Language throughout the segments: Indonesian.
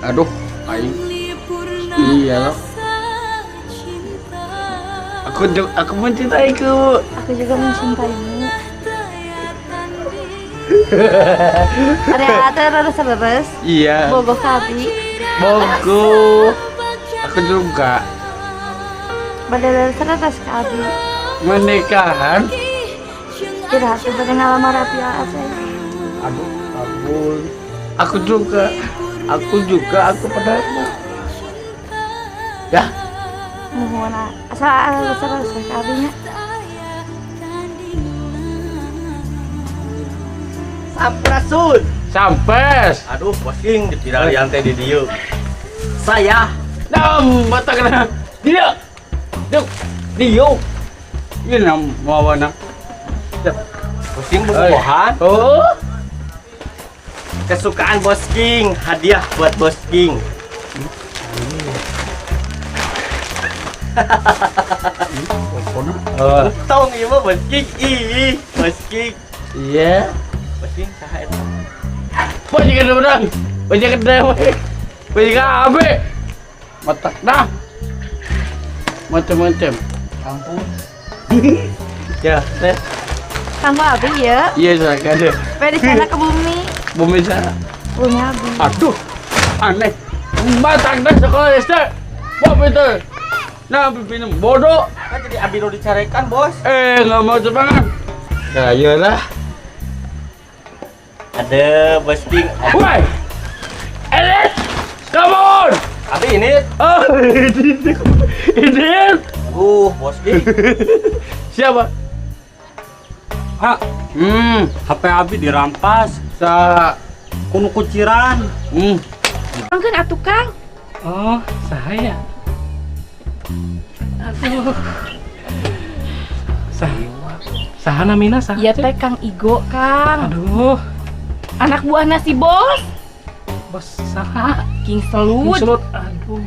Aduh, aing. Iya. Aku mencintaiku. Aku juga mencintaimu. Ada seberes. Iya. Bogoh kabi. Bogo. Aku juga. Badal seberes kabi. Menikahan. Tidak sudah ngalamar api apa? Aduh, ampun. Aku juga. Aku padamu. Ya. Mohon asal seberes kabinya. Sampurasun. Sampes. Aduh, pusing ditiral teh di dieu. Saya Batang dia. Dio. Ini mau mana? pusing buah. Oh. Kesukaan Bos King, hadiah buat Bos King. Tong ieu mah Bos King. Ih, Bos King. Iya. Bos King saha eta? Banyak orang. Banyak dewe. Banyak abe. Matak dah. Macam-macam. Ampun. Ya, teh. Kamu abi ya? Iya, saya ada. Di sana ke bumi. Bumi sana. Bumi abi. Aduh, aneh. Matak dah sekolah SD. Apa itu? Nah, minum bodoh. Kan jadi abi nu dicarekan, Bos. Nggak mau semangat. Ya, iyalah. Ada Bos King. Woi, Elit, come on. Abi ini. Oh, ini. Bos King. Siapa? Pak, HP Abi dirampas. Kuno kuciran. Kan atuh Kang. Oh, saya. Aduh. Sahana Mina sah. Ya teh Kang Igo Kang. Aduh, Anak buahnya si Bos. bos saha? King Selut. Sulut. Aduh.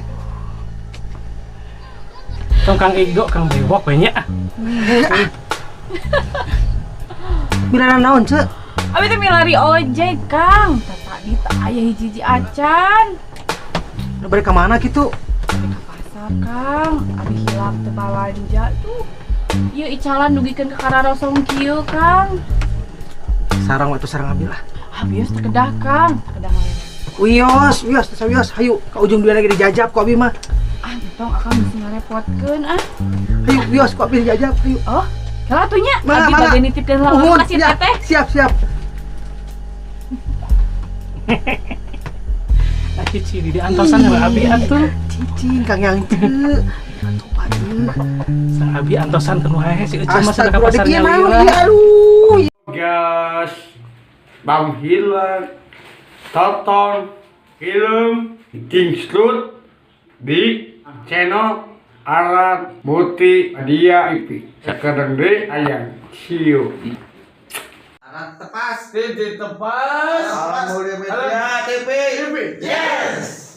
Tong Kang Igo, Kang Bewok banyak. Milana naon, Cek? Abi teh milari ojek Kang. Tadi tak aya hiji-hiji acan. Udah balik ke mana gitu? Abi ka pasar Kang. Abi hilap teu balanja tuh. Ieu icalan dugikeun ka kararosong kieu Kang. Sarang itu sarang ambil lah. Abi geus terkedah Kang. Terkedah Wios, hayu ke ujung dia lagi dijajab kok abi mah. Tong akan mesti ngarepotkeun Hayu, wios kok abi dijajab, hayu. Oh, kalau atunya Mana, abi mana? bade nitipkeun lawan Uhun, kasih siap, teteh. siap. Cici di antosan sama Abi atuh. Cicing Kang yang Cek. Atuh aduh. Sang Abi antosan teu wae si Ece mah sadaka Astagfirullahaladzim, pasarnya naon lieur. ieu, aduh. Gas, Bang Hilang, tonton film King Slut di channel Arat Buti Media IP. Sekarang deh ayang siu. Arat tepas. Titi tepas. Alam Mulia Media TV. Yes.